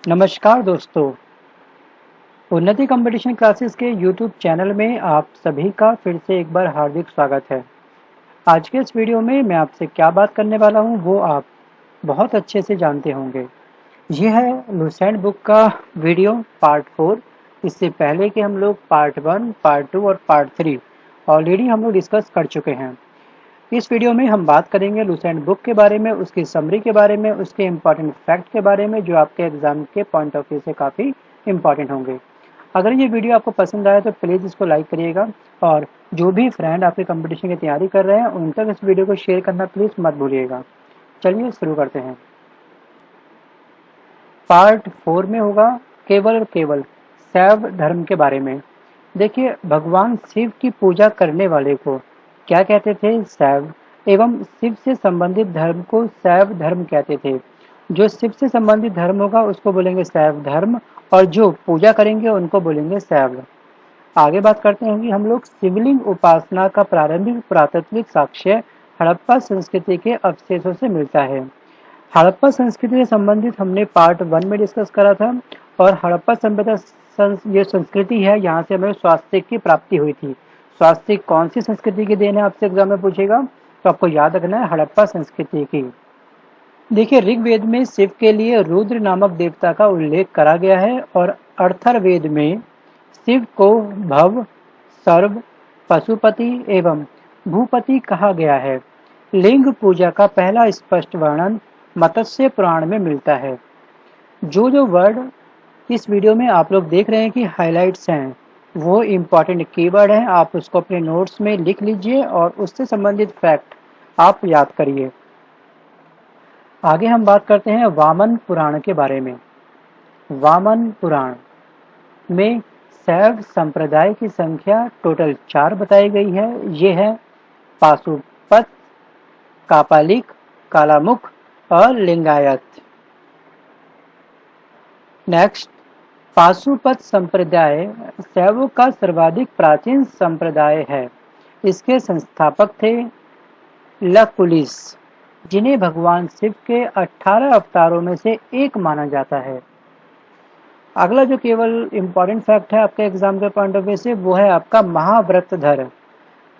नमस्कार दोस्तों, उन्नति कंपटीशन क्लासेस के यूट्यूब चैनल में आप सभी का फिर से एक बार हार्दिक स्वागत है। आज के इस वीडियो में मैं आपसे क्या बात करने वाला हूं वो आप बहुत अच्छे से जानते होंगे। ये है लुसेंट बुक का वीडियो पार्ट 4। इससे पहले कि हम लोग पार्ट 1, पार्ट 2 और पार्ट 3 ऑलरेडी हम लोग डिस्कस कर चुके हैं। इस वीडियो में हम बात करेंगे लुसेंट बुक के बारे में, उसकी समरी के बारे में, उसके इम्पॉर्टेंट फैक्ट के बारे में जो आपके एग्जाम के पॉइंट ऑफ व्यू से काफ़ी इम्पॉर्टेंट होंगे। अगर ये वीडियो आपको पसंद आया तो प्लीज़ इसको लाइक करिएगा और जो भी फ्रेंड आपके कंपटीशन की तैयारी कर रहे हैं उन तक इस वीडियो को शेयर करना प्लीज़ मत भूलिएगा। चलिए शुरू करते हैं। पार्ट 4 में होगा केवल और केवल शैव धर्म के बारे में। देखिए, भगवान शिव की पूजा करने वाले को क्या कहते थे? शैव। एवं शिव से संबंधित धर्म को शैव धर्म कहते थे। जो शिव से संबंधित धर्म होगा उसको बोलेंगे शैव धर्म और जो पूजा करेंगे उनको बोलेंगे शैव। आगे बात करते हैं कि हम लोग शिवलिंग उपासना का प्रारंभिक पुरातात्विक साक्ष्य हड़प्पा संस्कृति के अवशेषों से मिलता है। हड़प्पा संस्कृति से संबंधित हमने पार्ट 1 में डिस्कस करा था और हड़प्पा सभ्यता ये संस्कृति है, यहाँ से हमें स्वास्तिक की प्राप्ति हुई थी। स्वास्तिक कौन सी संस्कृति की देन है आपसे एग्जाम में पूछेगा, तो आपको याद रखना है हड़प्पा संस्कृति की। देखिए, ऋग्वेद में शिव के लिए रुद्र नामक देवता का उल्लेख करा गया है और अर्थर्वेद में शिव को भव, सर्व, पशुपति एवं भूपति कहा गया है। लिंग पूजा का पहला स्पष्ट वर्णन मत्स्य पुराण में मिलता है। जो वर्ड इस वीडियो में आप लोग देख रहे हैं कि हाइलाइट्स हैं, वो इम्पॉर्टेंट कीवर्ड हैं। आप उसको अपने नोट्स में लिख लीजिए और उससे संबंधित फैक्ट आप याद करिए। आगे हम बात करते हैं वामन पुराण के बारे में। वामन पुराण में शैव संप्रदाय की संख्या टोटल 4 बताई गई है। ये है पाशुपत, कापालिक, कालामुख और लिंगायत। नेक्स्ट, पाशुपत संप्रदाय शैवों का सर्वाधिक प्राचीन संप्रदाय है। इसके संस्थापक थे लकुलिस, जिन्हें भगवान शिव के 18 अवतारों में से एक माना जाता है। अगला जो केवल इम्पॉर्टेंट फैक्ट है आपके एग्जाम के पॉइंट ऑफ व्यू से, वो है आपका महाव्रतधर।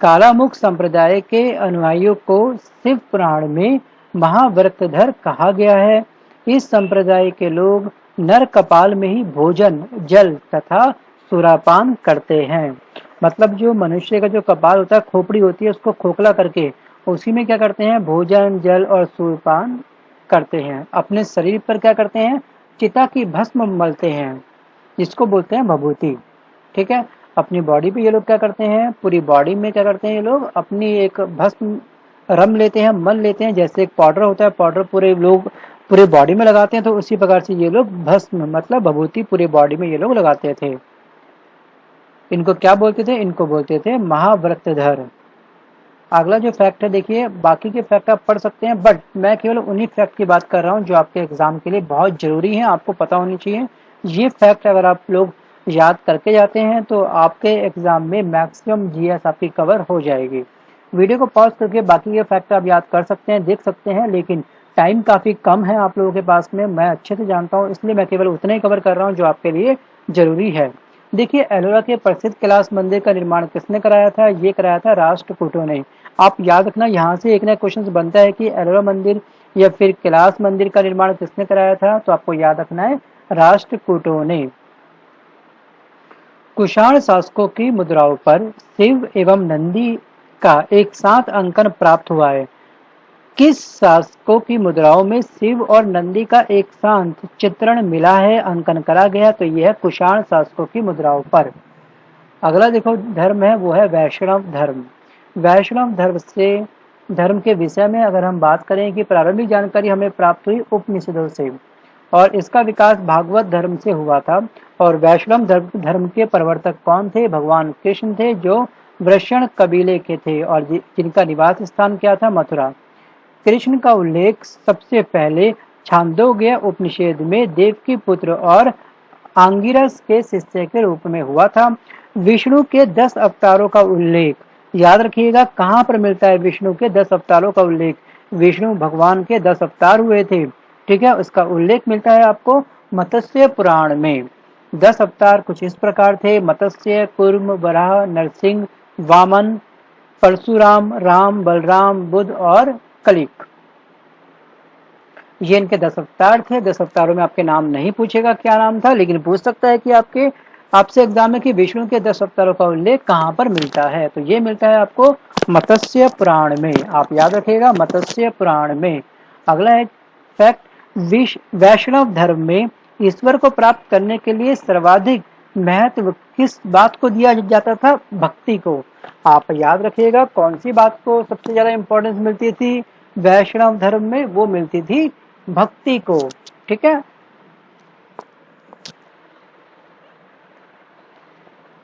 कालामुख संप्रदाय के अनुयायियों को शिव पुराण में महाव्रतधर कहा गया है। इस संप्रदाय के लोग नर कपाल में ही भोजन, जल तथा सुरापान करते हैं। मतलब जो मनुष्य का जो कपाल होता है, खोपड़ी होती है, उसको खोखला करके उसी में क्या करते हैं? भोजन, जल और सुरपान करते हैं। अपने शरीर पर क्या करते हैं? चिता की भस्म मलते हैं, जिसको बोलते हैं भभूति। ठीक है, अपनी बॉडी पे ये लोग क्या करते हैं? पूरी बॉडी में क्या करते हैं? ये लोग अपनी एक भस्म रम लेते हैं, मल लेते हैं। जैसे एक पाउडर होता है, पाउडर पूरे लोग पूरे बॉडी में लगाते हैं, तो उसी प्रकार से ये लोग भस्म मतलब भभूति पूरी बॉडी में ये लोग लगाते थे। इनको क्या बोलते थे? इनको बोलते थे महाव्रतधर। अगला जो फैक्ट है, देखिए बाकी के फैक्ट आप पढ़ सकते हैं, बट मैं केवल उन्हीं फैक्ट की बात कर रहा हूँ जो आपके एग्जाम के लिए बहुत जरूरी है, आपको पता होनी चाहिए। ये फैक्ट अगर आप लोग याद करके जाते हैं तो आपके एग्जाम में मैक्सिमम जीएस आपकी कवर हो जाएगी। वीडियो को पॉज करके बाकी के फैक्ट आप याद कर सकते हैं, देख सकते हैं, लेकिन टाइम काफ़ी कम है आप लोगों के पास में, मैं अच्छे से जानता हूँ, इसलिए मैं केवल उतना ही कवर कर रहा हूँ जो आपके लिए जरूरी है। देखिए, एलोरा के प्रसिद्ध कैलाश मंदिर का निर्माण किसने कराया था? ये कराया था राष्ट्रकूटों ने। आप याद रखना, यहाँ से एक नया क्वेश्चन बनता है कि एलोरा मंदिर या फिर कैलाश मंदिर का निर्माण किसने कराया था? तो आपको याद रखना है राष्ट्रकूटों ने। कुषाण शासकों की मुद्राओं पर शिव एवं नंदी का एक साथ अंकन प्राप्त हुआ है। किस शासकों की मुद्राओं में शिव और नंदी का एक साथ चित्रण मिला है, अंकन करा गया? तो यह है कुषाण शासकों की मुद्राओं पर। अगला देखो धर्म है, वो है वैष्णव धर्म। वैष्णव धर्म के विषय में अगर हम बात करें कि प्रारंभिक जानकारी हमें प्राप्त हुई उपनिषदों से और इसका विकास भागवत धर्म से हुआ था। और वैष्णव धर्म के प्रवर्तक कौन थे? भगवान कृष्ण थे, जो वृषण कबीले के थे और जिनका निवास स्थान क्या था? मथुरा। कृष्ण का उल्लेख सबसे पहले छांदोग्य उपनिषद में देवकी पुत्र और आंगिरस के शिष्य के रूप में हुआ था। विष्णु के 10 अवतारों का उल्लेख याद रखिएगा, कहाँ पर मिलता है? विष्णु के 10 अवतारों का उल्लेख, विष्णु भगवान के 10 अवतार हुए थे, ठीक है, उसका उल्लेख मिलता है आपको मत्स्य पुराण में 10 अवतार कुछ इस प्रकार थे: मत्स्य, कूर्म, वराह, नरसिंह, वामन, परशुराम, राम, बलराम, बुद्ध और कलिक। ये इनके 10 अवतार थे। 10 अवतारों में आपके नाम नहीं पूछेगा क्या नाम था, लेकिन पूछ सकता है कि आपसे एग्जाम में कि विष्णु के 10 अवतारों का उल्लेख कहाँ पर मिलता है। तो ये मिलता है आपको मत्स्य पुराण में, आप याद रखिएगा, मत्स्य पुराण में। अगला है फैक्ट: वैष्णव धर्म में ईश्वर को प्राप्त करने के लिए सर्वाधिक महत्व किस बात को दिया जाता था? भक्ति को। आप याद रखिएगा कौन सी बात को सबसे ज्यादा इंपॉर्टेंस मिलती थी वैष्णव धर्म में? वो मिलती थी भक्ति को। ठीक है,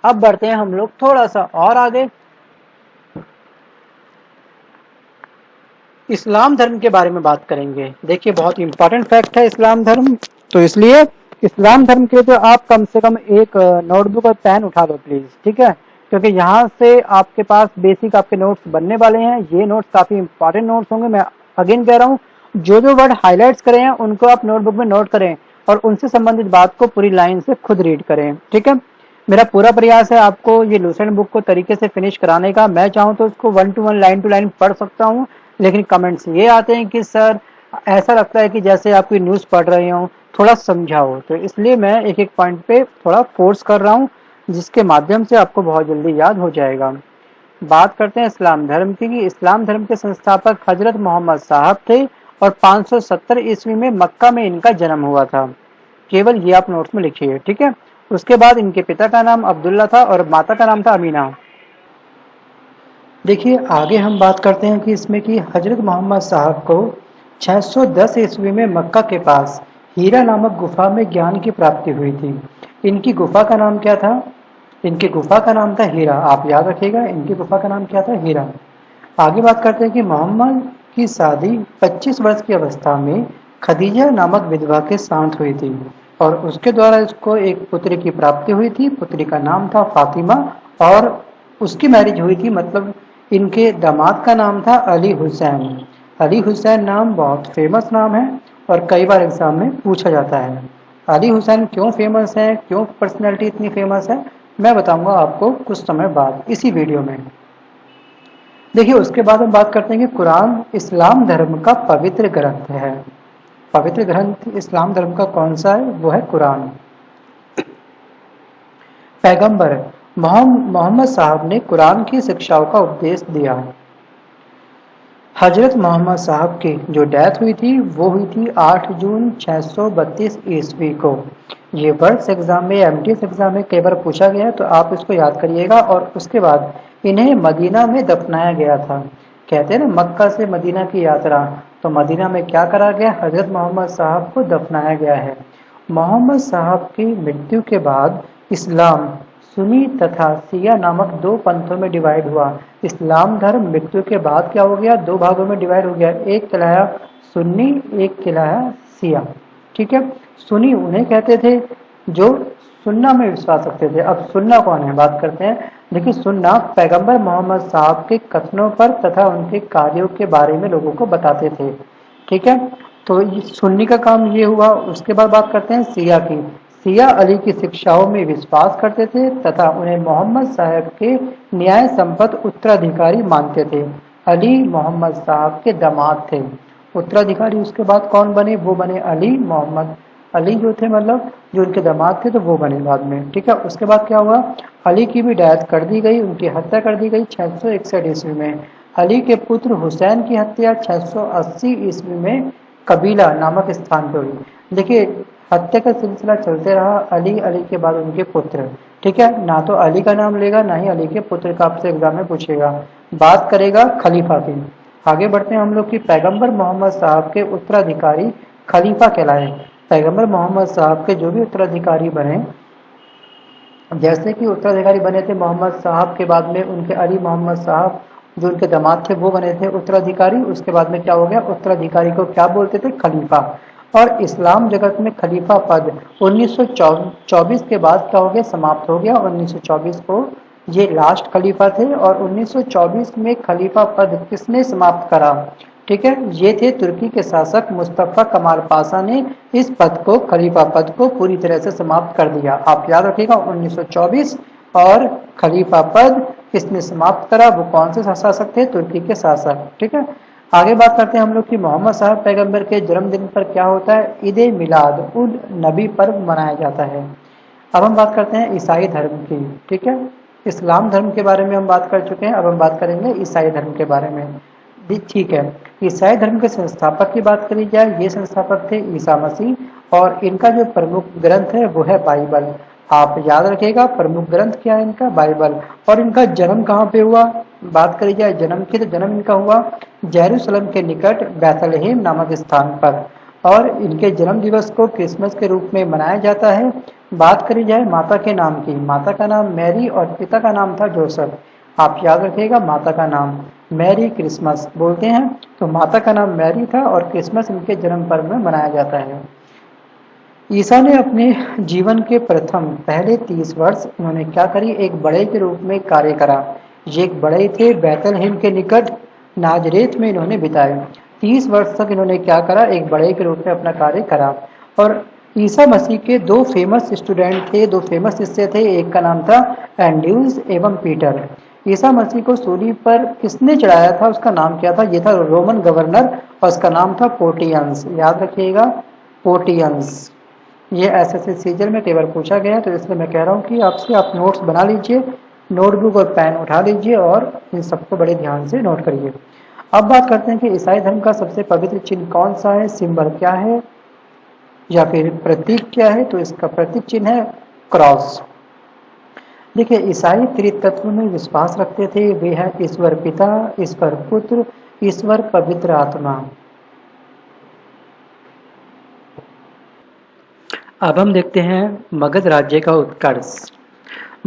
अब बढ़ते हैं हम लोग थोड़ा सा और आगे। इस्लाम धर्म के बारे में बात करेंगे। देखिए बहुत इंपॉर्टेंट फैक्ट है इस्लाम धर्म, तो इसलिए इस्लाम धर्म के लिए तो आप कम से कम एक नोटबुक और पेन उठा दो प्लीज, ठीक है, क्योंकि यहाँ से आपके पास बेसिक आपके नोट्स बनने वाले हैं। ये नोट्स काफी इंपॉर्टेंट नोट्स होंगे। मैं अगेन कह रहा हूँ, जो जो वर्ड हाईलाइट्स करे हैं उनको आप नोटबुक में नोट करें और उनसे संबंधित बात को पूरी लाइन से खुद रीड करें। ठीक है, मेरा पूरा प्रयास है आपको ये लूसेंट बुक को तरीके से फिनिश कराने का। मैं चाहूँ तो उसको 1 to 1 लाइन टू लाइन पढ़ सकता हूँ, लेकिन कमेंट्स ये आते हैं कि सर ऐसा लगता है कि जैसे आप कोई न्यूज़ पढ़ रहे हो, थोड़ा समझाओ। तो इसलिए मैं एक एक पॉइंट पे थोड़ा फोर्स कर रहा हूँ, जिसके माध्यम से आपको बहुत जल्दी याद हो जाएगा। बात करते हैं इस्लाम धर्म की। इस्लाम धर्म के संस्थापक हजरत मोहम्मद साहब थे और 570 ईस्वी में मक्का में इनका जन्म हुआ था। केवल ये आप नोट्स में लिखिए, ठीक है। उसके बाद इनके पिता का नाम अब्दुल्ला था और माता का नाम था अमीना। देखिए आगे हम बात करते हैं कि इसमें कि हजरत मोहम्मद साहब को 610 ईस्वी में मक्का के पास हीरा नामक गुफा में ज्ञान की प्राप्ति हुई थी। इनकी गुफा का नाम क्या था? इनकी गुफा का नाम था हीरा। आप याद रखिएगा, इनकी गुफा का नाम क्या था? हीरा। आगे बात करते हैं कि मोहम्मद की शादी 25 वर्ष की अवस्था में खदीजा नामक विधवा के साथ हुई थी और उसके द्वारा इसको एक पुत्री की प्राप्ति हुई थी। पुत्री का नाम था फातिमा और उसकी मैरिज हुई थी, मतलब इनके दामाद का नाम था अली हुसैन। अली हुसैन नाम बहुत फेमस नाम है और कई बार एग्जाम में पूछा जाता है। अली हुसैन क्यों फेमस है, क्यों पर्सनैलिटी इतनी फेमस है, मैं बताऊंगा आपको कुछ समय बाद इसी वीडियो में। देखिए उसके बाद हम बात करते हैं कि कुरान इस्लाम धर्म का पवित्र ग्रंथ है। पवित्र ग्रंथ इस्लाम धर्म का कौन सा है? वो है कुरान। पैगंबर मोहम्मद साहब ने कुरान की शिक्षाओं का उपदेश दिया। हजरत मोहम्मद साहब की जो डेथ हुई थी वो हुई थी 8 जून 632 ईस्वी को। ये वर्ड्स एग्जाम में, एमटीएस एग्जाम में कई बार पूछा गया है, तो आप इसको याद करिएगा। और उसके बाद इन्हें मदीना में दफनाया गया था। कहते हैं ना मक्का से मदीना की यात्रा, तो मदीना में क्या करा गया? हजरत मोहम्मद साहब को दफनाया गया है। मोहम्मद साहब की मृत्यु के बाद इस्लाम सुन्नी तथा शिया नामक दो पंथों में डिवाइड हुआ। इस्लाम धर्म मृत्यु के बाद क्या हो गया? दो भागों में डिवाइड हो गया। एक कहलाया सुन्नी, एक कहलाया शिया। ठीक है, सुन्नी उन्हें कहते थे जो सुन्ना में विश्वास रखते थे। अब सुन्ना कौन है, बात करते हैं। देखिए सुन्ना पैगंबर मोहम्मद साहब के कथनों पर तथा उनके कार्यों के बारे में लोगों को बताते थे। ठीक है, तो सुन्नी का काम ये हुआ। उसके बाद बात करते हैं शिया की। शिया अली की शिक्षाओं में विश्वास करते थे तथा उन्हें मोहम्मद साहब के न्याय संपन्न उत्तराधिकारी मानते थे। अली मोहम्मद साहब के दामाद थे। उत्तराधिकारी उसके बाद कौन बने? वो बने अली मोहम्मद। अली जो थे मतलब जो उनके दामाद थे, तो वो बने बाद में। ठीक है, उसके बाद क्या हुआ? अली की भी डेथ कर दी गई, उनकी हत्या कर दी गई 661 ईस्वी में। अली के पुत्र हुसैन की हत्या 680 ईस्वी में कबीला नामक स्थान पर हुई। देखिए हत्या का सिलसिला चलते रहा, अली के बाद उनके पुत्र। ठीक है, ना तो अली का नाम लेगा ना ही अली के पुत्र का आपसे एग्जाम में पूछेगा। बात करेगा खलीफा की। आगे बढ़ते हैं हम लोग की। पैगंबर मोहम्मद साहब के उत्तराधिकारी खलीफा कहलाए। पैगंबर मोहम्मद साहब के जो भी उत्तराधिकारी बने, जैसे कि उत्तराधिकारी बने थे मोहम्मद साहब के बाद में उनके अली मोहम्मद साहब जो उनके दामाद थे वो बने थे उत्तराधिकारी। उसके बाद में क्या हो गया? उत्तराधिकारी को क्या बोलते थे? खलीफा। और इस्लाम जगत में खलीफा पद 1924 के बाद क्या हो गया? समाप्त हो गया। 1924 को ये लास्ट खलीफा थे और 1924 में खलीफा पद किसने समाप्त करा? ठीक है, ये थे तुर्की के शासक मुस्तफा कमाल पाशा ने इस पद को, खलीफा पद को पूरी तरह से समाप्त कर दिया। आप याद रखिएगा 1924। और खलीफा पद किसने समाप्त करा, वो कौन से शासक थे, तुर्की के शासक। ठीक है, आगे बात करते हैं हम लोग कि मोहम्मद साहब पैगंबर के जन्मदिन पर क्या होता है, ईद मिलाद उन नबी पर्व मनाया जाता है। अब हम बात करते हैं ईसाई धर्म की। ठीक है, इस्लाम धर्म के बारे में हम बात कर चुके हैं, अब हम बात करेंगे ईसाई धर्म के बारे में भी। ठीक है, ईसाई धर्म के संस्थापक की बात करी जाए, ये संस्थापक थे ईसा मसीह और इनका जो प्रमुख ग्रंथ है वो है बाइबल। आप याद रखिएगा प्रमुख ग्रंथ क्या है इनका, बाइबल। और इनका जन्म कहाँ पे हुआ, बात करी जाए जन्म की, तो जन्म इनका हुआ जेरूसलम के निकट बैतलहम नामक स्थान पर। और इनके जन्म दिवस को क्रिसमस के रूप में मनाया जाता है। बात करी जाए माता के नाम की, माता का नाम मैरी और पिता का नाम था जोसेफ। आप याद रखिएगा माता का नाम मैरी, क्रिसमस बोलते हैं तो माता का नाम मैरी था और क्रिसमस इनके जन्म पर्व में मनाया जाता है। ईसा ने अपने जीवन के प्रथम पहले 30 वर्ष उन्होंने क्या करी, एक बड़े के रूप में कार्य करा। ये एक बड़े थे, बैतलहम के निकट नाजरेत में इन्होंने बिताए। 30 वर्ष तक इन्होंने क्या करा, एक बड़े के रूप में अपना कार्य करा। और ईसा मसीह के दो फेमस स्टूडेंट थे, दो फेमस शिष्य थे, एक का नाम था एंड्रयूज एवं पीटर। ईसा मसीह को सूली पर किसने चढ़ाया था, उसका नाम क्या था, ये था रोमन गवर्नर और उसका नाम था पोर्टियंस। याद रखिएगा पोर्टियंस। ये एसएससी सीजन में कई बार पूछा गया है, तो इसलिए मैं कह रहा हूँ कि आपसे आप नोट्स बना लीजिए, नोटबुक और पेन उठा लीजिए और इन सबको बड़े ध्यान से नोट करिए। अब बात करते हैं कि ईसाई धर्म का सबसे पवित्र चिन्ह कौन सा है, सिंबल क्या है या फिर प्रतीक क्या है, तो इसका प्रतीक चिन्ह है क्रॉस। देखिए ईसाई त्रितत्व में विश्वास रखते थे, वे है ईश्वर पिता, ईश्वर पुत्र, ईश्वर पवित्र आत्मा। अब हम देखते हैं मगध राज्य का उत्कर्ष।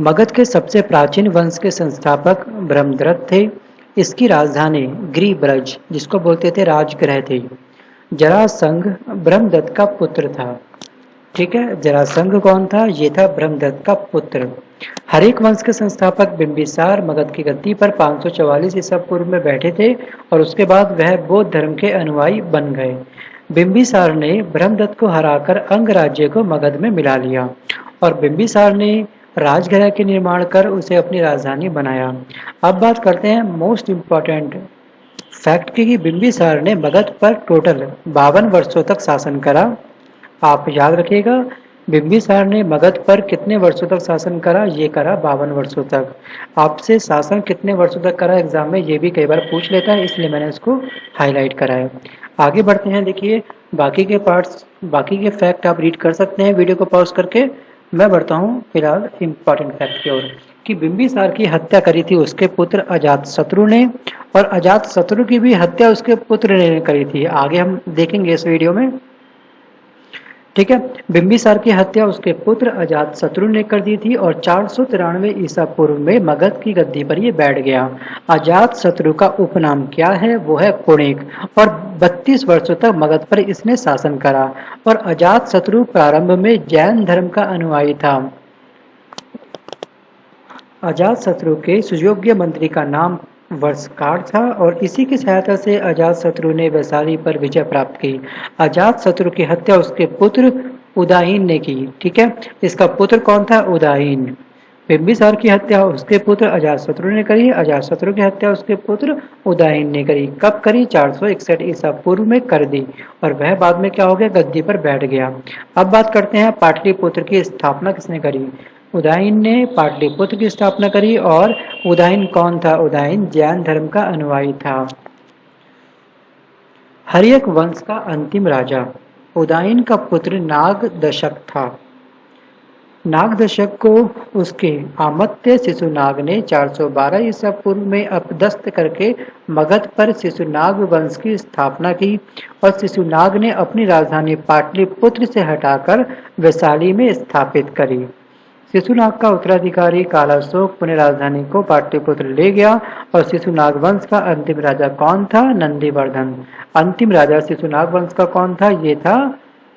मगध के सबसे प्राचीन वंश के संस्थापक ब्रह्मदत्त थे। इसकी राजधानी गिरिब्रज, जिसको बोलते थे राजगृह थी। जरासंघ ब्रह्मदत्त का पुत्र था। ठीक है, जरासंघ कौन था, ये था ब्रह्मदत्त का पुत्र। हरेक वंश के संस्थापक बिंबिसार मगध की गद्दी पर 544 ईसा पूर्व में बैठे थे और उसके बाद वह बौद्ध धर्म के अनुयायी बन गए। बिंबिसार ने ब्रह्मदत्त को हराकर अंग राज्य को मगध में मिला लिया और बिंबिसार ने राजगृह के निर्माण कर उसे अपनी राजधानी बनाया। अब बात करते हैं मोस्ट इम्पोर्टेंट फैक्ट की, कि बिंबिसार ने मगध पर टोटल 52 वर्षों तक शासन करा। आप याद रखिएगा बिंबिसार ने मगध पर कितने वर्षों तक शासन करा, ये करा 52 वर्षों तक। आपसे शासन कितने वर्षों तक करा एग्जाम में ये भी कई बार पूछ लेता है, इसलिए मैंने इसको हाईलाइट करा है। आगे बढ़ते हैं, देखिए बाकी के पार्ट्स, बाकी के फैक्ट आप रीड कर सकते हैं वीडियो को पॉज करके। मैं बढ़ता हूँ फिलहाल इम्पोर्टेंट फैक्ट की ओर, कि बिंबिसार की हत्या करी थी उसके पुत्र अजातशत्रु ने, और अजातशत्रु की भी हत्या उसके पुत्र ने करी थी। आगे हम देखेंगे इस वीडियो में। ठीक है, बिंबिसार की हत्या उसके पुत्र अजातशत्रु ने कर दी थी और 493 ईसा पूर्व में मगध की गद्दी पर ये बैठ गया। अजातशत्रु का उपनाम क्या है, वो है पुणेक, और 32 वर्षों तक मगध पर इसने शासन करा। और अजातशत्रु प्रारंभ में जैन धर्म का अनुयायी था। अजातशत्रु के सुयोग्य मंत्री का नाम वर्षकार था और इसी की सहायता से अजातशत्रु ने वैशाली पर विजय प्राप्त की। अजातशत्रु की हत्या उसके पुत्र उदायीन ने की। ठीक है, इसका पुत्र कौन था, उदायीन। बिंबिसार की हत्या उसके पुत्र अजातशत्रु ने करी, अजातशत्रु की हत्या उसके पुत्र उदायीन ने करी। कब करी, 461 ईसा पूर्व में कर दी और वह बाद में क्या हो गया, गद्दी पर बैठ गया। अब बात करते हैं पाटलिपुत्र की स्थापना किसने करी। उदायीन ने पाटलिपुत्र की स्थापना करी। और उदायीन कौन था, उदायीन जैन धर्म का अनुयायी था। हर्यक वंश का अंतिम राजा उदायीन का पुत्र नागदशक था। नागदशक को उसके आमत्य शिशुनाग ने 412 ईसा पूर्व में अपदस्थ करके मगध पर शिशुनाग वंश की स्थापना की और शिशुनाग ने अपनी राजधानी पाटलिपुत्र से हटाकर वैशाली में स्थापित करी। शिशुनाग का उत्तराधिकारी कालाशोक पुनः राजधानी को पाटलिपुत्र ले गया और शिशुनाग वंश का अंतिम राजा कौन था, नंदीवर्धन। अंतिम राजा शिशुनाग वंश का कौन था, ये था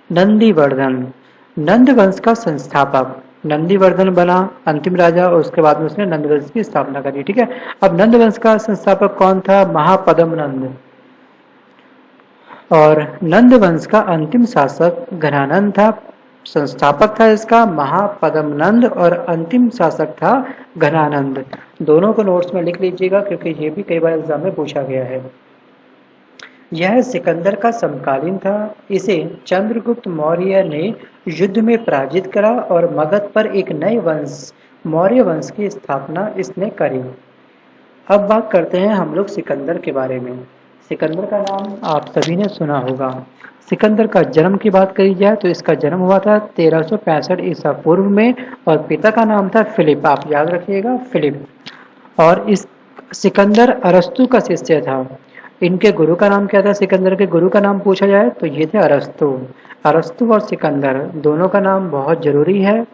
नंदीवर्धन। नंद वंश का संस्थापक नंदीवर्धन बना अंतिम राजा और उसके बाद में उसने नंद वंश की स्थापना करी। ठीक है, अब नंद वंश का संस्थापक कौन था, महापद्म नंद। और नंद वंश का अंतिम शासक घनानंद था। संस्थापक था इसका महापद्मनंद और अंतिम शासक था घनानंद। दोनों को नोट्स में लिख लीजिएगा क्योंकि ये भी कई बार एग्जाम में पूछा गया है। यह सिकंदर का समकालीन था। इसे चंद्रगुप्त मौर्य ने युद्ध में पराजित करा और मगध पर एक नए वंश मौर्य वंश की स्थापना इसने करी। अब बात करते हैं हम लोग सिकंदर के बारे में। सिकंदर का नाम आप सभी ने सुना होगा। सिकंदर का जन्म की बात करी जाए तो इसका जन्म हुआ था 1365 ईसा पूर्व में और पिता का नाम था फिलिप। आप याद रखिएगा, फिलिप। और इस सिकंदर अरस्तु का शिष्य था। इनके गुरु का नाम क्या था? सिकंदर के गुरु का नाम पूछा जाए तो ये थे अरस्तु। अरस्तु और सिकंदर दोनों का नाम बहुत जरूरी है।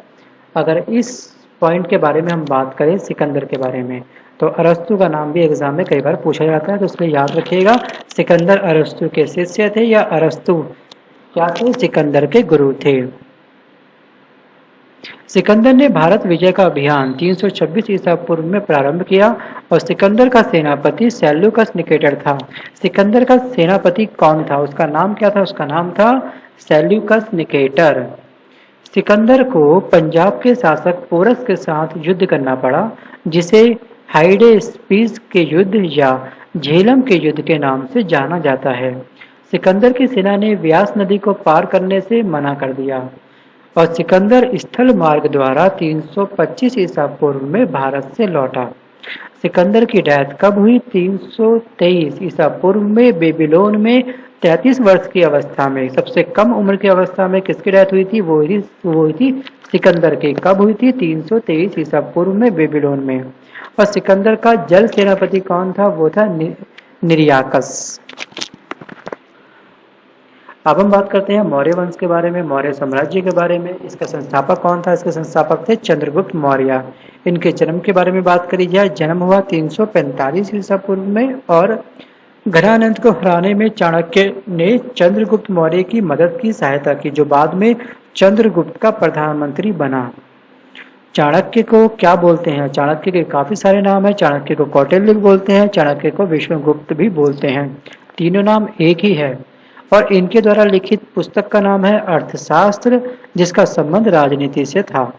अगर इस पॉइंट के बारे में हम बात करें सिकंदर के बारे में तो अरस्तु का नाम भी एग्जाम में कई बार पूछा जाता है, तो इसलिए याद रखिएगा सिकंदर अरस्तु के शिष्य थे या अरस्तु क्या थे? सिकंदर के गुरु थे। सिकंदर ने भारत विजय का अभियान 326 ईसा पूर्व में प्रारंभ किया और सिकंदर का सेनापति सेल्यूकस निकेटर था। सिकंदर का सेनापति कौन था? उसका नाम क्या था? उसका नाम था सेल्यूकस निकेटर। सिकंदर को पंजाब के शासक पोरस के साथ युद्ध करना पड़ा, जिसे हाइडेस्पीस के युद्ध या झेलम के युद्ध के नाम से जाना जाता है। सिकंदर की सेना ने व्यास नदी को पार करने से मना कर दिया और सिकंदर स्थल मार्ग द्वारा 325 ईसा पूर्व में भारत से लौटा। सिकंदर की डेथ कब हुई? 323 ईसा पूर्व में बेबीलोन में 33 वर्ष की अवस्था में। सबसे कम उम्र की अवस्था में किसकी डेथ हुई थी? वो हुई थी सिकंदर की। कब हुई थी? 323 ईसा पूर्व में बेबीलोन में। और सिकंदर का जल सेनापति कौन था? वो था निरियाकस। अब हम बात करते हैं मौर्य वंश के बारे में, मौर्य साम्राज्य के बारे में। इसका संस्थापक कौन था? इसके संस्थापक थे चंद्रगुप्त मौर्य। इनके जन्म के बारे में बात करी जाए, जन्म हुआ 345 ईसा पूर्व में और घनानंद को हराने में चाणक्य ने चंद्रगुप्त मौर्य की मदद की सहायता की, जो बाद में चंद्रगुप्त का प्रधानमंत्री बना। चाणक्य को क्या बोलते हैं? चाणक्य के काफी सारे नाम है। चाणक्य को कौटिल्य भी बोलते हैं, चाणक्य को विष्णुगुप्त भी बोलते हैं। तीनों नाम एक ही है। और इनके द्वारा लिखित पुस्तक का नाम है अर्थशास्त्र, जिसका संबंध राजनीति से था।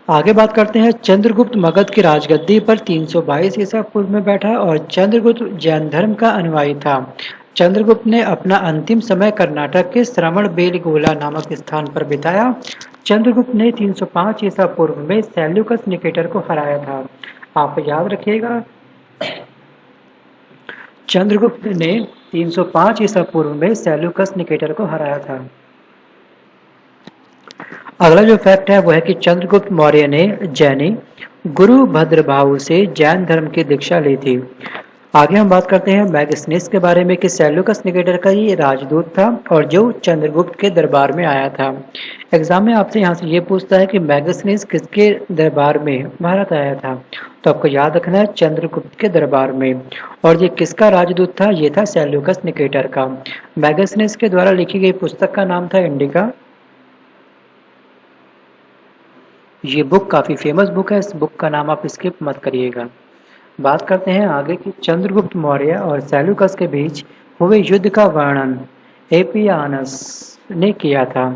आगे बात करते हैं, चंद्रगुप्त मगध की राजगद्दी पर 322 ईसा पूर्व में बैठा और चंद्रगुप्त जैन धर्म का अनुयायी था। चंद्रगुप्त ने अपना अंतिम समय कर्नाटक के श्रवण बेलगोला नामक स्थान पर बिताया। चंद्रगुप्त ने 305 ईसा पूर्व में सेल्यूकस निकेटर को हराया था। आप याद रखिएगा, चंद्रगुप्त ने 305 ईसा पूर्व में सेल्यूकस निकेटर को हराया था। अगला जो फैक्ट है वो है कि चंद्रगुप्त मौर्य ने जैनी गुरु भद्रभाव से जैन धर्म की दीक्षा ली थी। आगे हम बात करते हैं मैगसनीस के बारे में कि सेल्यूकस निकेटर का ये राजदूत था और जो चंद्रगुप्त के दरबार में आया था। एग्जाम में आपसे यहाँ से ये पूछता है कि मैगसनीस किसके दरबार में भारत आया था, तो आपको याद रखना है चंद्रगुप्त के दरबार में। और ये किसका राजदूत था? ये था सेल्यूकस निकेटर का। मैगसनीस के द्वारा लिखी गई पुस्तक का नाम था इंडिका। ये बुक काफी फेमस बुक है, इस बुक का नाम आप स्किप मत करिएगा। बात करते हैं आगे की चंद्रगुप्त मौर्य और सेल्यूकस के बीच हुए युद्ध का वर्णन एपियानस ने किया था।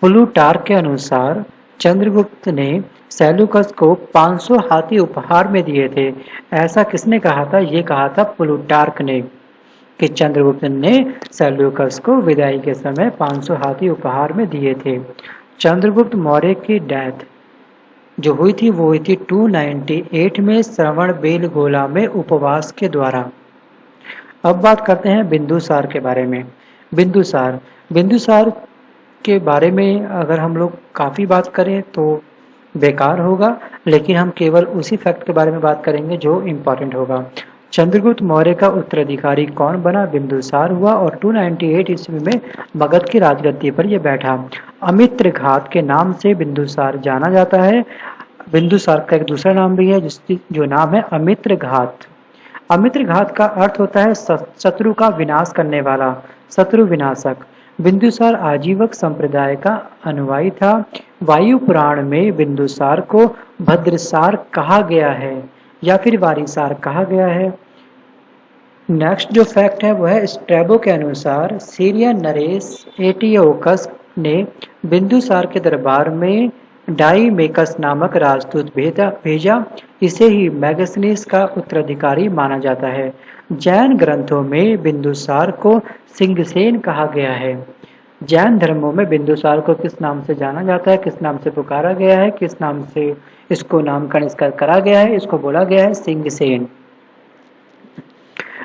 प्लूटार्क के अनुसार चंद्रगुप्त ने सेल्यूकस को 500 हाथी उपहार में दिए थे। ऐसा किसने कहा था? ये कहा था प्लूटार्क ने कि चंद्रगुप्त ने सेल्यूकस को विदाई के समय 500 हाथी उपहार में दिए थे। चंद्रगुप्त मौर्य की डेथ जो हुई थी वो हुई थी 298 में श्रवण बेलगोला में उपवास के द्वारा। अब बात करते हैं बिंदुसार के बारे में। बिंदुसार के बारे में अगर हम लोग काफ़ी बात करें तो बेकार होगा, लेकिन हम केवल उसी फैक्ट के बारे में बात करेंगे जो इम्पोर्टेंट होगा। चंद्रगुप्त मौर्य का उत्तराधिकारी कौन बना? बिंदुसार हुआ और 298 ईस्वी में मगध की राजगद्दी पर यह बैठा। अमित्र घात के नाम से बिंदुसार जाना जाता है। बिंदुसार का एक दूसरा नाम भी है जिसकी जो नाम है अमित्र घात। अमित्र घात का अर्थ होता है शत्रु का विनाश करने वाला, शत्रु विनाशक। बिंदुसार आजीवक संप्रदाय का अनुयायी था। वायु पुराण में बिंदुसार को भद्रसार कहा गया है या फिर वारिसार कहा गया है। नेक्स्ट जो फैक्ट है वो है स्ट्रैबो के अनुसार सीरिया नरेश एटियोकस ने बिंदुसार के दरबार में डाईमेकस नामक राजदूत भेजा। इसे ही मैगसनीस का उत्तराधिकारी माना जाता है। जैन ग्रंथों में बिंदुसार को सिंगसेन कहा गया है। जैन धर्मों में बिंदुसार को किस नाम से जाना जाता है, किस नाम से पुकारा गया है, किस नाम से इसको नामकरण इसका करा गया है, इसको बोला गया है सिंगसेन।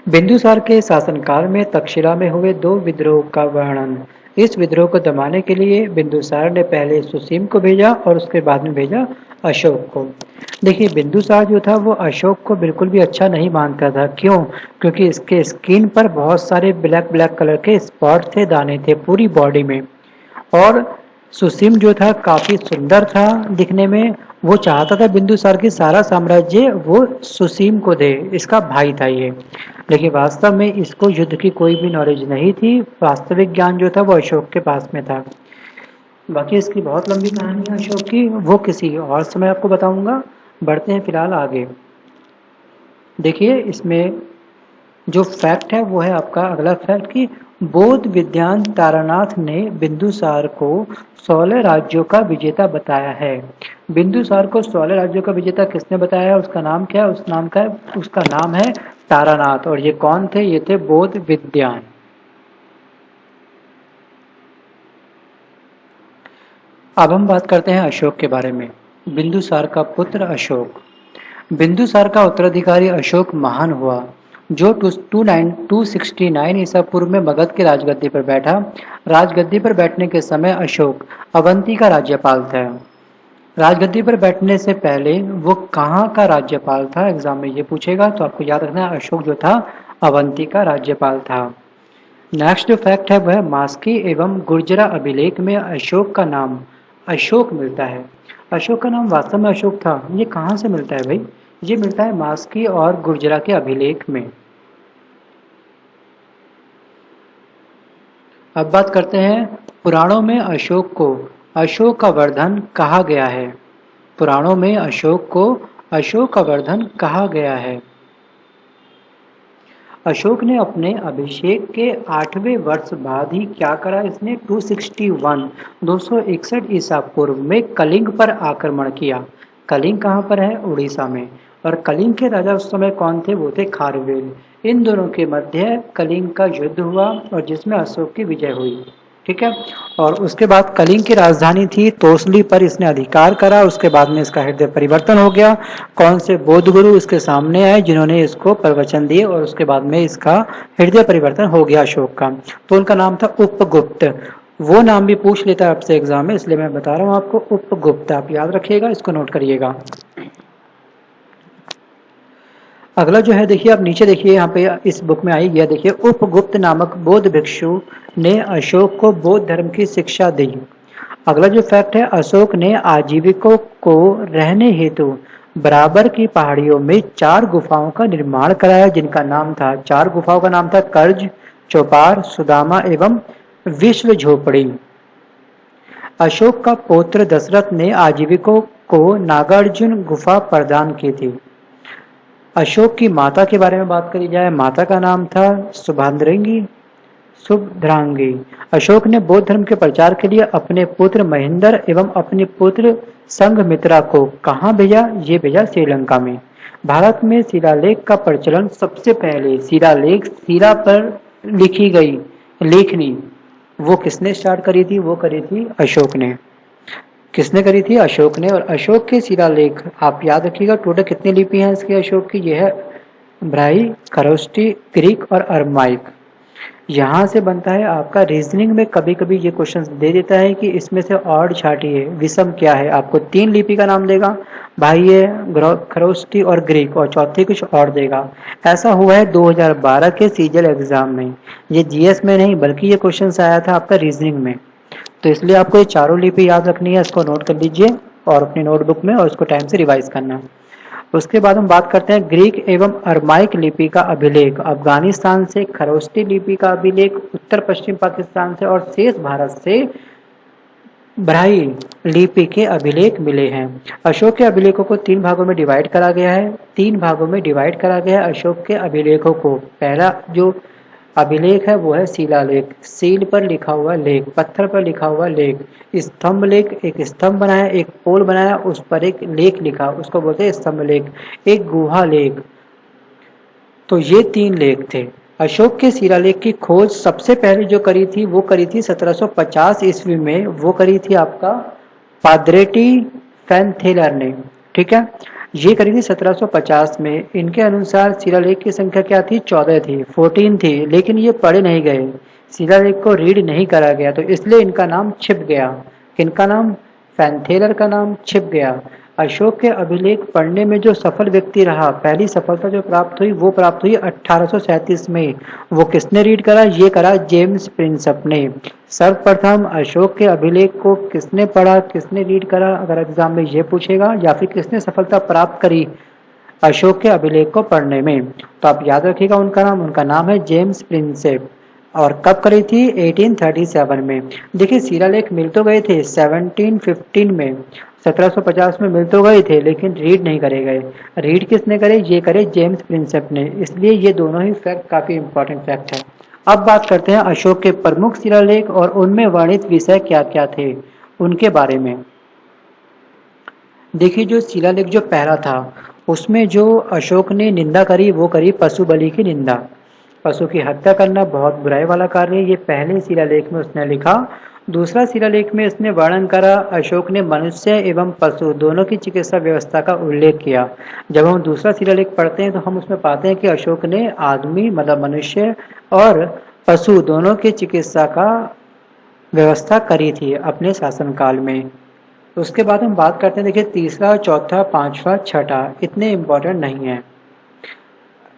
बिंदुसार के शासनकाल में तक्षशिला में हुए दो विद्रोह का वर्णन। इस विद्रोह को दबाने के लिए बिंदुसार ने पहले सुसीम को भेजा और उसके बाद में भेजा अशोक को। देखिए बिंदुसार जो था वो अशोक को बिल्कुल भी अच्छा नहीं मानता था। क्यों? क्योंकि इसके स्किन पर बहुत सारे ब्लैक ब्लैक कलर के स्पॉट थे, दाने थे पूरी बॉडी में। और सुसीम जो था काफी सुंदर था दिखने में। वो चाहता था बिंदुसार की सारा साम्राज्य वो सुसीम को दे, इसका भाई था ये। लेकिन वास्तव में इसको युद्ध की कोई भी नॉलेज नहीं थी। वास्तविक ज्ञान जो था वो अशोक के पास में था। बाकी इसकी बहुत लंबी कहानी है अशोक की, वो किसी और समय आपको बताऊंगा। बढ़ते हैं फिलहाल आगे। देखिए इसमें जो फैक्ट है वो है आपका अगला फैक्ट कि बौद्ध विद्वान तारानाथ ने बिंदुसार को 16 राज्यों का विजेता बताया है। बिंदुसार को 16 राज्यों का विजेता किसने बताया है, उसका नाम क्या है? उसका नाम है तारानाथ। और ये कौन थे? ये थे बौद्ध विद्वान। अब हम बात करते हैं अशोक के बारे में। बिंदुसार का पुत्र अशोक। बिंदुसार का उत्तराधिकारी अशोक महान हुआ, जो 269 ईसा पूर्व में मगध की राजगद्दी पर बैठा। राजगद्दी पर बैठने के समय अशोक अवंती का राज्यपाल था। राजगद्दी पर बैठने से पहले वो कहाँ का राज्यपाल था, एग्जाम में ये पूछेगा, तो आपको याद रखना है अशोक जो था अवंती का राज्यपाल था। नेक्स्ट जो फैक्ट है वह मास्की एवं गुर्जरा अभिलेख में अशोक का नाम अशोक मिलता है। अशोक का नाम वास्तव में अशोक था, ये कहाँ से मिलता है भाई? ये मिलता है मास्की और गुर्जरा के अभिलेख में। अब बात करते हैं पुराणों में अशोक को अशोक का वर्धन कहा गया है। पुराणों में अशोक को अशोक का वर्धन कहा गया है। अशोक ने अपने अभिषेक के 8वें वर्ष बाद ही क्या करा इसने? 261 ईसा पूर्व में कलिंग पर आक्रमण किया। कलिंग कहाँ पर है? उड़ीसा में। और कलिंग के राजा उस समय कौन थे? वो थे खारवेल। इन दोनों के मध्य कलिंग का युद्ध हुआ और जिसमें अशोक की विजय हुई। ठीक है। और उसके बाद कलिंग की राजधानी थी तोसली पर इसने अधिकार करा। उसके बाद में इसका हृदय परिवर्तन हो गया। कौन से बौद्ध गुरु इसके सामने आए जिन्होंने इसको प्रवचन दिए और उसके बाद में इसका हृदय परिवर्तन हो गया अशोक का। तो उनका नाम था उपगुप्त। वो नाम भी पूछ लेता है आपसे एग्जाम में, इसलिए मैं बता रहा हूँ आपको उपगुप्त। आप याद रखिएगा, इसको नोट करिएगा। अगला जो है देखिए, आप नीचे देखिए, यहाँ पे इस बुक में आई गया देखिए, उपगुप्त नामक बौद्ध भिक्षु ने अशोक को बौद्ध धर्म की शिक्षा दी। अगला जो फैक्ट है, अशोक ने आजीविकों को रहने हेतु बराबर की पहाड़ियों में 4 गुफाओं का निर्माण कराया, जिनका नाम था 4 गुफाओं का नाम था कर्ज, चौपार, सुदामा एवं विश्व झोपड़ी। अशोक का पौत्र दशरथ ने आजीविकों को नागार्जुन गुफा प्रदान की थी। अशोक की माता के बारे में बात करी जाए, माता का नाम था सुभद्रांगी। अशोक ने बौद्ध धर्म के प्रचार के लिए अपने पुत्र महेंद्र एवं अपनी पुत्र संघमित्रा को कहाँ भेजा? ये भेजा श्रीलंका में। भारत में शिलालेख का प्रचलन सबसे पहले शिलालेख शिला पर लिखी गई लेखनी वो किसने स्टार्ट करी थी? वो करी थी अशोक ने। किसने करी थी? अशोक ने। और अशोक के शिलालेख आप याद रखिएगा, टोटल कितनी लिपि हैं इसके अशोक की? यह है ब्राही, खरोष्टी, ग्रीक और अरमाइक। यहाँ से बनता है आपका रीजनिंग में कभी कभी ये क्वेश्चन दे देता है कि इसमें से ऑड छाटिए, विषम क्या है। आपको 3 लिपि का नाम देगा, बाह्य, खरोष्टी और ग्रीक, और चौथी कुछ और देगा। ऐसा हुआ है 2012 के सीजल एग्जाम में। ये जीएस में नहीं बल्कि ये क्वेश्चन आया था आपका रीजनिंग में। तो इसलिए आपको ये चारों लिपि याद रखनी है, इसको नोट कर लीजिए और अपनी नोटबुक में, और इसको टाइम से रिवाइज करना। उसके बाद हम बात करते हैं ग्रीक एवं अरमाइक लिपि का अभिलेख। अफगानिस्तान से खरोष्टी लिपि का अभिलेख, उत्तर पश्चिम पाकिस्तान से और शेष भारत से ब्राह्मी लिपि के अभिलेख मिले हैं। अशोक के अभिलेखों को 3 भागों में डिवाइड करा गया है। 3 भागों में डिवाइड करा गया है अशोक के अभिलेखों को। पहला जो अभिलेख है वो है शिलालेख, सील पर लिखा हुआ लेख, पत्थर पर लिखा हुआ लेख। स्तंभ लेख, एक स्तंभ बनाया, एक पोल बनाया, उस पर एक लेख लिखा, उसको बोलते हैं स्तंभ लेख। एक गुहा लेख। तो ये 3 लेख थे। अशोक के शिलालेख की खोज सबसे पहले जो करी थी वो करी थी 1750 ईस्वी में। वो करी थी आपका पाद्रेटी फैनथेलर ने। ठीक है, ये करी थी 1750 में। इनके अनुसार शिलालेख की संख्या क्या थी? 14 थी, 14 थी, लेकिन ये पढ़े नहीं गए, शिलालेख को रीड नहीं करा गया, तो इसलिए इनका नाम छिप गया। किनका नाम? फैनथेलर का नाम छिप गया। अशोक के अभिलेख पढ़ने में जो सफल व्यक्ति रहा, पहली सफलता जो प्राप्त हुई वो प्राप्त हुई 1837 में। वो किसने रीड करा? ये करा जेम्स प्रिंसप ने। सर्वप्रथम अशोक के अभिलेख को किसने पढ़ा, किसने रीड करा, अगर एग्जाम में ये पूछेगा, या फिर किसने सफलता प्राप्त करी अशोक के अभिलेख को पढ़ने में, तो आप याद रखिएगा उनका नाम है जेम्स प्रिंसेप। और कब करी थी? 1837 में। देखिए शिलालेख मिल तो गए थे 1715 में, 1750 में मिल तो गए थे, लेकिन रीड नहीं करे गए। रीड किसने करे? ये करे जेम्स प्रिंसेप ने। इसलिए ये दोनों ही फैक्ट काफी इंपॉर्टेंट फैक्ट है। अब बात करते हैं अशोक के प्रमुख शिलालेख और उनमें वर्णित विषय क्या क्या थे उनके बारे में। देखिए जो शिलालेख जो पहला था उसमें जो अशोक ने निंदा करी वो करी पशु बलि की निंदा। पशु की हत्या करना बहुत बुराई वाला कार्य है, ये पहले शिलालेख में उसने लिखा। दूसरा शिलालेख में इसने वर्णन करा, अशोक ने मनुष्य एवं पशु दोनों की चिकित्सा व्यवस्था का उल्लेख किया। जब हम दूसरा शिलालेख पढ़ते हैं तो हम उसमें पाते हैं कि अशोक ने आदमी मतलब मनुष्य और पशु दोनों की चिकित्सा का व्यवस्था करी थी अपने शासनकाल में। उसके बाद हम बात करते हैं, देखिए तीसरा, चौथा, पांचवा, छठा इतने इम्पोर्टेंट नहीं है।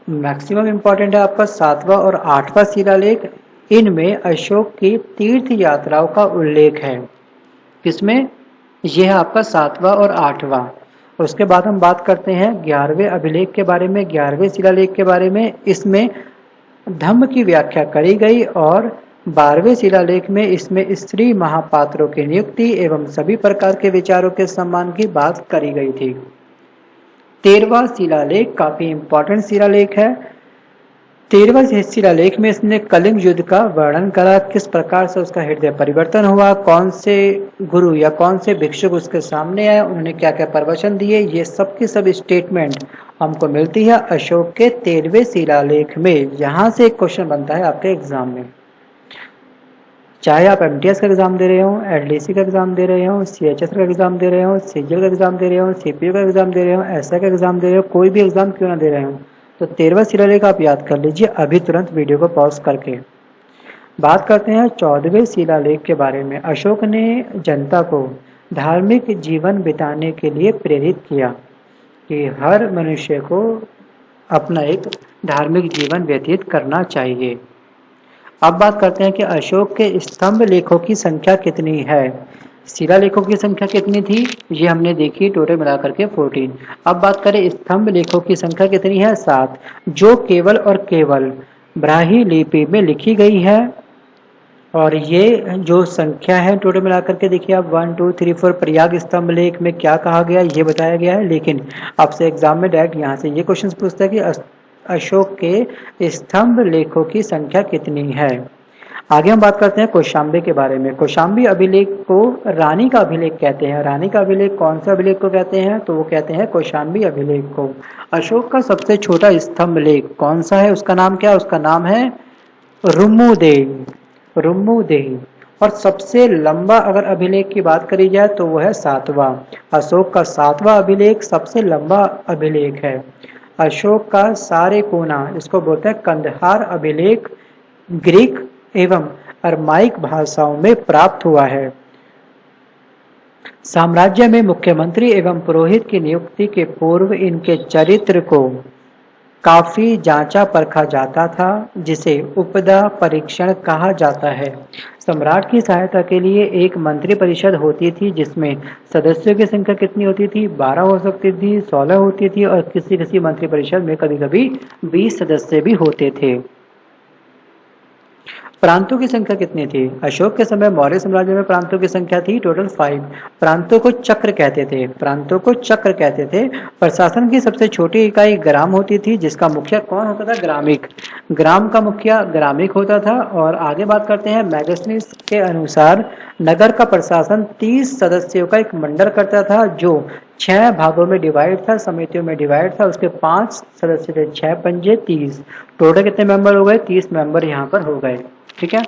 मैक्सिमम इम्पोर्टेंट है आपका 7वां और 8वां शिलालेख। इनमें अशोक की तीर्थ यात्राओं का उल्लेख है। किसमें? यह है आपका 7वां और 8वां। उसके बाद हम बात करते हैं 11वें अभिलेख के बारे में, 11वें शिलालेख के बारे में। इसमें धम्म की व्याख्या करी गई और 12वें शिलालेख में इसमें स्त्री महापात्रों की नियुक्ति एवं सभी प्रकार के विचारों के सम्मान की बात करी गई थी। 13वां शिलालेख काफी इंपॉर्टेंट शिलालेख है। 13वां शिलालेख में इसने कलिंग युद्ध का वर्णन करा, किस प्रकार से उसका हृदय परिवर्तन हुआ, कौन से गुरु या कौन से भिक्षुक उसके सामने आए, उन्होंने क्या क्या प्रवचन दिए, ये सब की सब स्टेटमेंट हमको मिलती है अशोक के 13वें शिलालेख में। यहाँ से एक क्वेश्चन बनता है आपके एग्जाम में, चाहे आप एमटीएस का एग्जाम दे रहे हो, एलडीसी का एग्जाम दे रहे हो, सीएचएस का एग्जाम दे रहे हो, सीजीएल का एग्जाम दे रहे हो, सीपीयू का एग्जाम दे रहे हो, एसआई का एग्जाम दे रहे हो, कोई भी एग्जाम क्यों ना दे रहे हो, तो 13वां शिलालेख आप याद कर लीजिए अभी तुरंत वीडियो को पॉज करके। बात करते हैं 14वें शिलालेख के बारे में। अशोक ने जनता को धार्मिक जीवन बिताने के लिए प्रेरित किया कि हर मनुष्य को अपना एक धार्मिक जीवन व्यतीत करना चाहिए। अब बात करते हैं कि अशोक के स्तंभ लेखों की संख्या कितनी है। शिलालेखों की संख्या कितनी थी ये हमने देखी, टोटल मिलाकर के 14। अब बात करें स्तंभ लेखों की संख्या कितनी है? 7, जो केवल और केवल ब्राह्मी लिपि में लिखी गई है। और ये जो संख्या है टोटल मिलाकर के देखिए आप 1 2 3 4। प्रयाग स्तंभ लेख में क्या कहा गया ये बताया गया है, लेकिन आपसे एग्जाम में डायरेक्ट यहाँ से ये क्वेश्चन पूछता है कि अशोक के स्तंभ लेखों की संख्या कितनी है। आगे हम बात करते हैं कौशाम्बी के बारे में। कौशाम्बी अभिलेख को रानी का अभिलेख कहते हैं। रानी का अभिलेख कौन सा अभिलेख को कहते हैं? तो वो कहते हैं कौशाम्बी अभिलेख को। अशोक का सबसे छोटा स्तंभ लेख कौन सा है? उसका नाम क्या है? उसका नाम है रुम्मुदेही। रुम्मुदेही। और सबसे लंबा अगर अभिलेख की बात करी जाए तो वो है 7वां। अशोक का 7वां अभिलेख सबसे लंबा अभिलेख है। अशोक का सारे कोना, इसको बोलते हैं कंदहार अभिलेख, ग्रीक एवं अरमाइक भाषाओं में प्राप्त हुआ है। साम्राज्य में मुख्यमंत्री एवं पुरोहित की नियुक्ति के पूर्व इनके चरित्र को काफी जांचा परखा जाता था, जिसे उपदा परीक्षण कहा जाता है। सम्राट की सहायता के लिए एक मंत्री परिषद होती थी, जिसमें सदस्यों की संख्या कितनी होती थी? 12 हो सकती थी, 16 होती थी, और किसी किसी मंत्री परिषद में कभी कभी 20 सदस्य भी होते थे। प्रांतों की संख्या कितनी थी? अशोक के समय मौर्य साम्राज्य में प्रांतों की संख्या थी टोटल 5। प्रांतों को चक्र कहते थे, प्रांतों को चक्र कहते थे। प्रशासन की सबसे छोटी इकाई ग्राम होती थी, जिसका मुखिया कौन होता था? ग्रामिक। ग्राम का मुखिया ग्रामिक होता था। और आगे बात करते हैं, मैगजीनिस के अनुसार नगर का प्रशासन 30 सदस्यों का एक मंडल करता था, जो 6 भागों में डिवाइड था, समितियों में डिवाइड था। उसके 5 सदस्य थे, 6 पंजे 30। टोटल कितने मेंबर हो गए? 30 मेंबर यहाँ पर हो गए। ठीक है।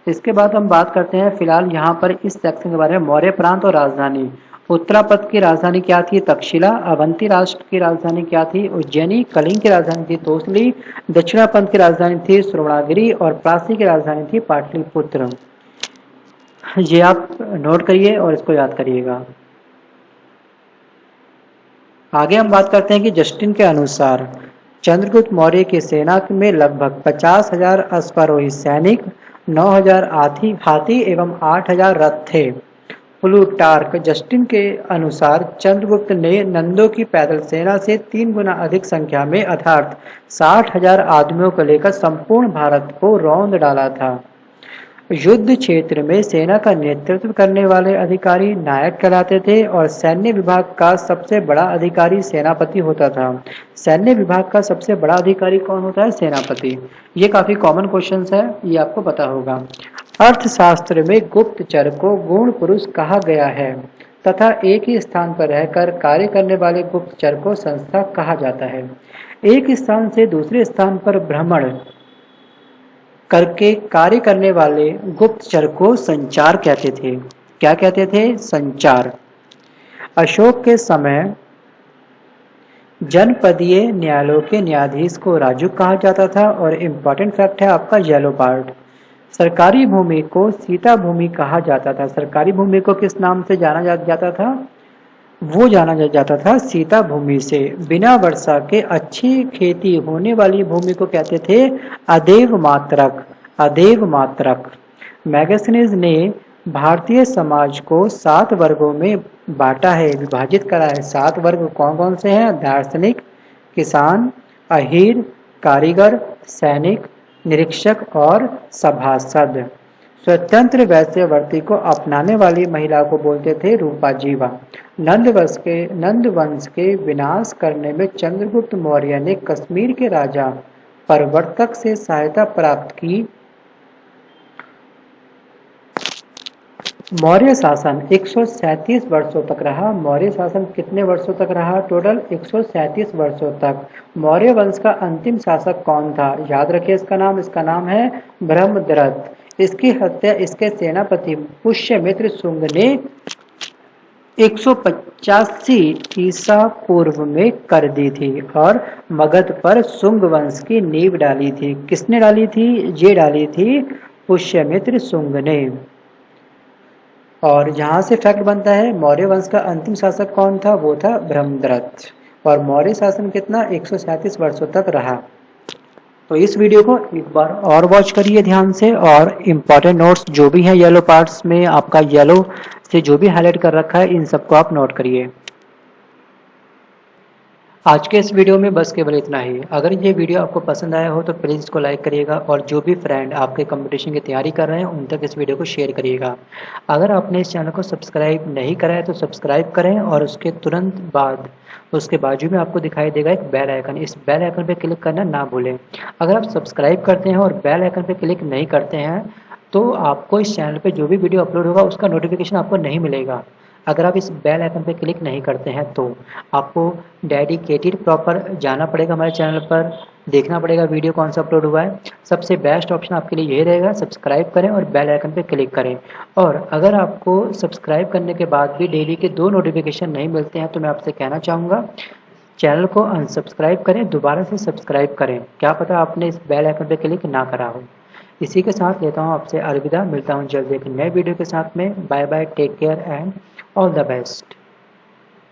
इसके बाद हम बात करते हैं फिलहाल यहाँ पर इस सेक्शन के बारे में, मौर्य प्रांत और राजधानी। उत्तरापद की राजधानी क्या थी? तक्षशिला। अवंती राष्ट्र की राजधानी क्या थी? उज्जैनी। कलिंग की राजधानी थी तोसली। दक्षिणापंथ की राजधानी थी श्रवणागिरी। और प्राची की राजधानी थी पाटलिपुत्र। ये आप नोट करिए और इसको याद करिएगा। आगे हम बात करते हैं कि जस्टिन के अनुसार चंद्रगुप्त मौर्य की सेना में लगभग 50,000 अश्वारोही सैनिक, 9,000 हाथी एवं 8,000 रथ थे। प्लूटार्क जस्टिन के अनुसार चंद्रगुप्त ने नंदों की पैदल सेना से 3 गुना अधिक संख्या में अर्थात 60,000 आदमियों को लेकर संपूर्ण भारत को रौंद डाला था। युद्ध क्षेत्र में सेना का नेतृत्व करने वाले अधिकारी नायक कहलाते थे और सैन्य विभाग का सबसे बड़ा अधिकारी सेनापति होता था। सैन्य विभाग का सबसे बड़ा अधिकारी कौन होता है? सेनापति। ये काफी कॉमन क्वेश्चंस है, ये आपको पता होगा। अर्थशास्त्र में गुप्तचर को गूढ़ पुरुष कहा गया है तथा एक ही स्थान पर रहकर कार्य करने वाले गुप्तचर को संस्था कहा जाता है। एक स्थान से दूसरे स्थान पर भ्रमण करके कार्य करने वाले गुप्तचर को संचार कहते थे। क्या कहते थे? संचार। अशोक के समय जनपदीय न्यायालयों के न्यायाधीश को राजुक कहा जाता था। और इम्पोर्टेंट फैक्ट है आपका येलो पार्ट, सरकारी भूमि को सीता भूमि कहा जाता था। सरकारी भूमि को किस नाम से जाना जाता था? वो जाना जाता था सीता भूमि से। बिना वर्षा के अच्छी खेती होने वाली भूमि को कहते थे अदेव मात्रक। अदेव मात्रक। मैगजीनिस ने भारतीय समाज को 7 वर्गों में बांटा है, विभाजित करा है। 7 वर्ग कौन कौन से हैं? दार्शनिक, किसान, अहीर, कारीगर, सैनिक, निरीक्षक और सभासद। स्वतंत्र वैश्यवर्ती को अपनाने वाली महिला को बोलते थे रूपा जीवा। नंद वंश के विनाश करने में चंद्रगुप्त मौर्य ने कश्मीर के राजा प्रवर्तक से सहायता प्राप्त की। मौर्य शासन 137 वर्षों तक रहा। मौर्य शासन कितने वर्षों तक रहा? टोटल 137 वर्षों तक। मौर्य वंश का अंतिम शासक कौन था? याद रखिए इसका नाम है ब्रह्मदत्त। इसकी हत्या इसके सेनापति पुष्यमित्र शुंग ने 185 ईसा पूर्व में कर दी थी और मगध पर शुंग वंश की नींव डाली थी। किसने डाली थी? ये डाली थी पुष्यमित्र शुंग ने। और यहाँ से फैक्ट बनता है, मौर्य वंश का अंतिम शासक कौन था? वो था ब्रह्मदत्त। और मौर्य शासन कितना? 137 वर्षों तक रहा। तो इस वीडियो को एक बार और वॉच करिए ध्यान से, और इम्पोर्टेंट नोट्स जो भी हैं येलो पार्ट्स में, आपका येलो से जो भी हाईलाइट कर रखा है, इन सबको आप नोट करिए। आज के इस वीडियो में बस केवल इतना ही। अगर ये वीडियो आपको पसंद आया हो तो प्लीज़ इसको लाइक करिएगा, और जो भी फ्रेंड आपके कंपटीशन की तैयारी कर रहे हैं उन तक इस वीडियो को शेयर करिएगा। अगर आपने इस चैनल को सब्सक्राइब नहीं करा है तो सब्सक्राइब करें, और उसके तुरंत बाद उसके बाजू में आपको दिखाई देगा एक बेल आइकन, इस बेल आइकन पर क्लिक करना ना भूलें। अगर आप सब्सक्राइब करते हैं और बेल आइकन पर क्लिक नहीं करते हैं तो आपको इस चैनल पर जो भी वीडियो अपलोड होगा उसका नोटिफिकेशन आपको नहीं मिलेगा। अगर आप इस बेल आइकन पर क्लिक नहीं करते हैं तो आपको डेडिकेटेड प्रॉपर जाना पड़ेगा हमारे चैनल पर, देखना पड़ेगा वीडियो कौन सा अपलोड हुआ है। सबसे बेस्ट ऑप्शन आपके लिए यही रहेगा, सब्सक्राइब करें और बेल आइकन पर क्लिक करें। और अगर आपको सब्सक्राइब करने के बाद भी डेली के 2 नोटिफिकेशन नहीं मिलते हैं तो मैं आपसे कहना चाहूँगा चैनल को अनसब्सक्राइब करें, दोबारा से सब्सक्राइब करें। क्या पता आपने इस बेल आइकन पर क्लिक ना करा हो। इसी के साथ लेता हूँ आपसे अलविदा, मिलता हूँ जल्द एक नए वीडियो के साथ में। Bye bye, take care and all the best.